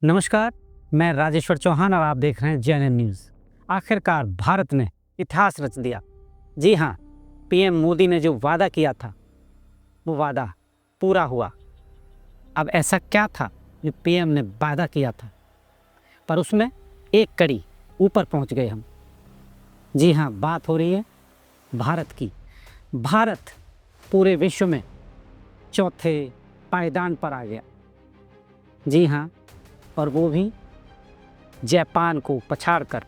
नमस्कार, मैं राजेश्वर चौहान और आप देख रहे हैं जेएनएन न्यूज़। आखिरकार भारत ने इतिहास रच दिया। जी हाँ, पीएम मोदी ने जो वादा किया था वो वादा पूरा हुआ। अब ऐसा क्या था जो पीएम ने वादा किया था, पर उसमें एक कड़ी ऊपर पहुंच गए हम। जी हाँ, बात हो रही है भारत की। भारत पूरे विश्व में चौथे पायदान पर आ गया। जी हाँ, और वो भी जापान को पछाड़कर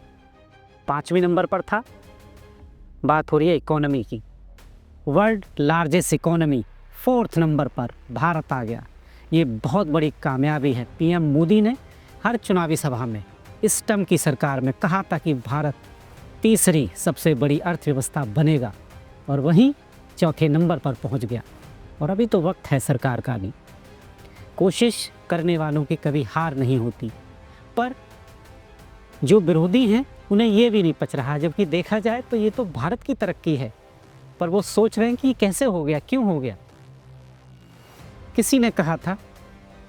5वें नंबर पर था। बात हो रही है इकोनॉमी की। World largest economy 4th number पर भारत आ गया। ये बहुत बड़ी कामयाबी है। पीएम मोदी ने हर चुनावी सभा में इस टर्म की सरकार में कहा था कि भारत तीसरी सबसे बड़ी अर्थव्यवस्था बनेगा, और वहीं चौथे नंबर पर पहुंच गया। और अभी तो वक्त है सरकार का भी। कोशिश करने वालों की कभी हार नहीं होती, पर जो विरोधी हैं उन्हें ये भी नहीं पच रहा। जबकि देखा जाए तो ये तो भारत की तरक्की है, पर वो सोच रहे हैं कि कैसे हो गया, क्यों हो गया। किसी ने कहा था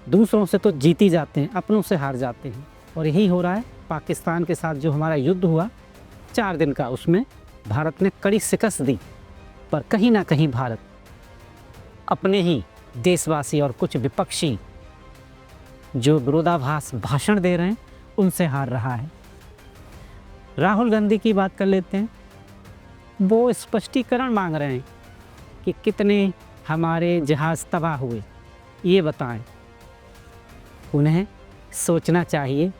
दूसरों से तो जीती जाते हैं, अपनों से हार जाते हैं, और यही हो रहा है। पाकिस्तान के साथ जो हमारा युद्ध हुआ 4 दिन का, उसमें भारत ने कड़ी शिकस्त दी, पर कहीं ना कहीं भारत अपने ही देशवासी और कुछ विपक्षी जो विरोधाभास भाषण दे रहे हैं उनसे हार रहा है। राहुल गांधी की बात कर लेते हैं। वो स्पष्टीकरण मांग रहे हैं कि कितने हमारे जहाज़ तबाह हुए, ये बताएं। उन्हें सोचना चाहिए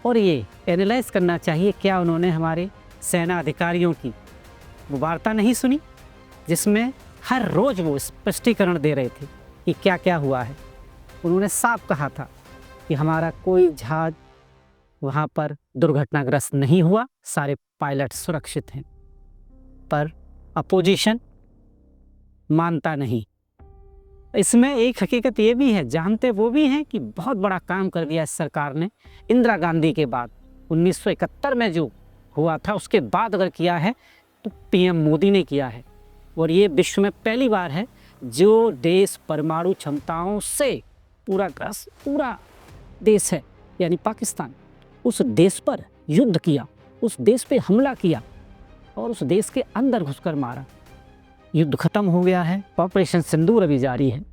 और ये एनालाइज करना चाहिए, क्या उन्होंने हमारे सेना अधिकारियों की वो वार्ता नहीं सुनी जिसमें हर रोज़ वो स्पष्टीकरण दे रहे थे कि क्या क्या हुआ है। उन्होंने साफ कहा था कि हमारा कोई जहाज वहाँ पर दुर्घटनाग्रस्त नहीं हुआ, सारे पायलट सुरक्षित हैं। पर अपोजिशन मानता नहीं। इसमें एक हकीकत ये भी है, जानते वो भी हैं कि बहुत बड़ा काम कर दिया इस सरकार ने। इंदिरा गांधी के बाद 1971 में जो हुआ था उसके बाद अगर किया है तो पीएम मोदी ने किया है। और ये विश्व में पहली बार है जो देश परमाणु क्षमताओं से पूरा देश है, यानी पाकिस्तान, उस देश पर युद्ध किया, उस देश पे हमला किया और उस देश के अंदर घुसकर मारा। युद्ध खत्म हो गया है, ऑपरेशन सिंदूर अभी जारी है,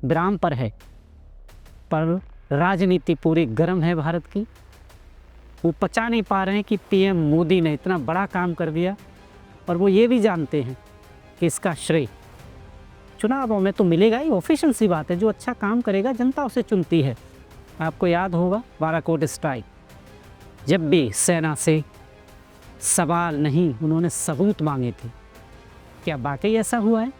विराम पर है, पर राजनीति पूरी गर्म है भारत की। वो पचा नहीं पा रहे हैं कि पीएम मोदी ने इतना बड़ा काम कर दिया, और वो ये भी जानते हैं कि इसका श्रेय चुनावों में तो मिलेगा ही। ऑफिशियल सी बात है, जो अच्छा काम करेगा जनता उसे चुनती है। आपको याद होगा बालाकोट स्ट्राइक, जब भी सेना से सवाल नहीं, उन्होंने सबूत मांगे थे। क्या वाकई ऐसा हुआ है?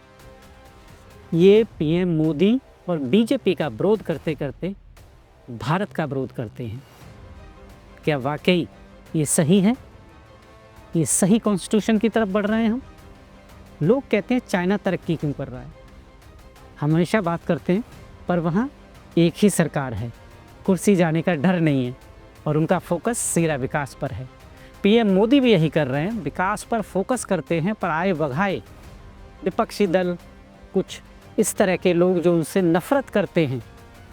ये पीएम मोदी और बीजेपी का विरोध करते करते भारत का विरोध करते हैं। क्या वाकई ये सही है? ये सही कॉन्स्टिट्यूशन की तरफ बढ़ रहे हैं हम? लोग कहते हैं चाइना तरक्की क्यों कर रहा है, हम हमेशा बात करते हैं, पर वहाँ एक ही सरकार है, कुर्सी जाने का डर नहीं है, और उनका फोकस सीधा विकास पर है। पीएम मोदी भी यही कर रहे हैं, विकास पर फोकस करते हैं, पर आए बघाए विपक्षी दल, कुछ इस तरह के लोग जो उनसे नफरत करते हैं,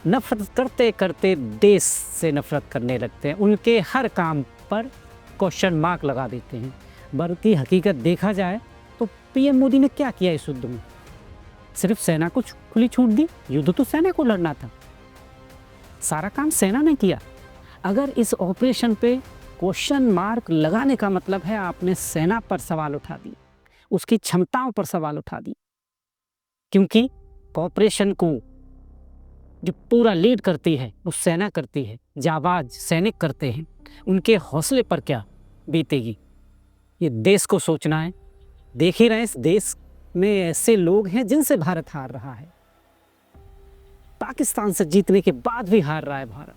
नफरत करते करते देश से नफरत करने लगते हैं, उनके हर काम पर क्वेश्चन मार्क लगा देते हैं। बल्कि हकीकत देखा जाए तो पीएम मोदी ने क्या किया इस युद्ध में? सिर्फ सेना को खुली छूट दी। युद्ध तो सेना को लड़ना था, सारा काम सेना ने किया। अगर इस ऑपरेशन पे क्वेश्चन मार्क लगाने का मतलब है आपने सेना पर सवाल उठा दिए, उसकी क्षमताओं पर सवाल उठा दिए, क्योंकि ऑपरेशन को जो पूरा लीड करती है वो सेना करती है, जाबाज सैनिक करते हैं, उनके हौसले पर क्या बीतेगी, ये देश को सोचना है। देख ही रहे, इस देश में ऐसे लोग हैं जिनसे भारत हार रहा है। पाकिस्तान से जीतने के बाद भी हार रहा है भारत।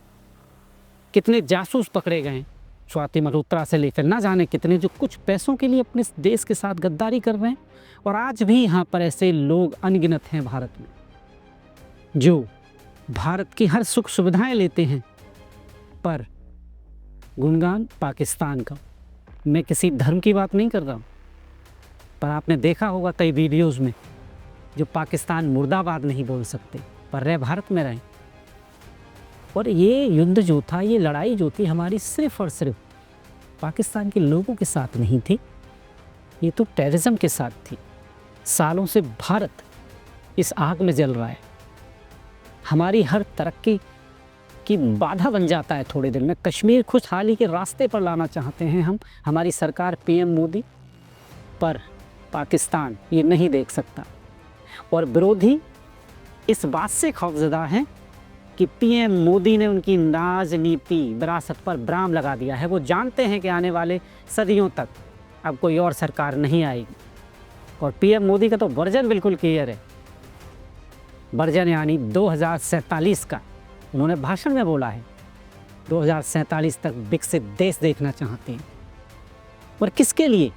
कितने जासूस पकड़े गए, स्वाति मल्होत्रा से लेकर ना जाने कितने, जो कुछ पैसों के लिए अपने देश के साथ गद्दारी कर रहे हैं। और आज भी यहाँ पर ऐसे लोग अनगिनत हैं भारत में, जो भारत की हर सुख सुविधाएं लेते हैं, पर गुणगान पाकिस्तान का। मैं किसी धर्म की बात नहीं कर रहा हूँ, पर आपने देखा होगा कई वीडियोज़ में जो पाकिस्तान मुर्दाबाद नहीं बोल सकते, पर रह भारत में रहें। और ये युद्ध जो था, ये लड़ाई जो थी हमारी सिर्फ और सिर्फ पाकिस्तान के लोगों के साथ नहीं थी, ये तो टेररिज्म के साथ थी। सालों से भारत इस आग में जल रहा है, हमारी हर तरक्की की बाधा बन जाता है थोड़े दिन में। कश्मीर खुशहाली के रास्ते पर लाना चाहते हैं हम, हमारी सरकार पीएम मोदी, पर पाकिस्तान ये नहीं देख सकता। और विरोधी इस बात से खौफजदा हैं कि पीएम मोदी ने उनकी राजनीति विरासत पर विराम लगा दिया है। वो जानते हैं कि आने वाले सदियों तक अब कोई और सरकार नहीं आएगी। और पीएम मोदी का तो वर्जन बिल्कुल क्लियर है, वर्जन यानी 2047 का। उन्होंने भाषण में बोला है 2047 तक विकसित देश देखना चाहते हैं। और किसके लिए?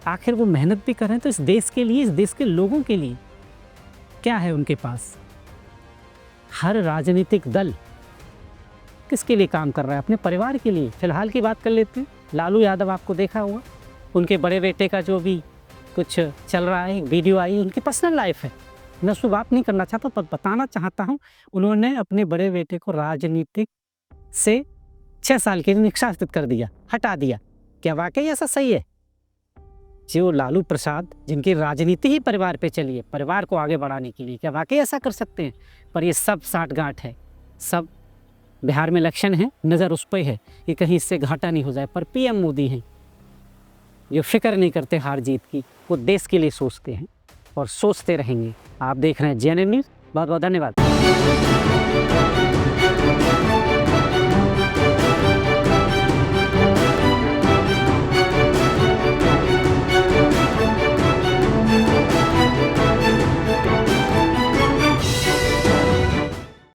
आखिर वो मेहनत भी कर रहे हैं तो इस देश के लिए, इस देश के लोगों के लिए। क्या है उनके पास? हर राजनीतिक दल किसके लिए काम कर रहा है? अपने परिवार के लिए। फिलहाल की बात कर लेते हैं, लालू यादव आपको देखा होगा, उनके बड़े बेटे का जो भी कुछ चल रहा है, वीडियो आई, उनकी पर्सनल लाइफ है, मैं उसको बात नहीं करना चाहता, पर बताना चाहता हूँ उन्होंने अपने बड़े बेटे को राजनीतिक से 6 साल के लिए निष्कासित कर दिया, हटा दिया। क्या वाकई ऐसा सही है? जो लालू प्रसाद, जिनकी राजनीति ही परिवार पे चली है, परिवार को आगे बढ़ाने के लिए, क्या वाकई ऐसा कर सकते हैं? पर ये सब साठगांठ है, सब बिहार में इलेक्शन है, नज़र उस पर है कि कहीं इससे घाटा नहीं हो जाए। पर पीएम मोदी हैं, जो फिक्र नहीं करते हार जीत की, वो देश के लिए सोचते हैं और सोचते रहेंगे। आप देख रहे हैं जेएनएन न्यूज़। बहुत बहुत धन्यवाद।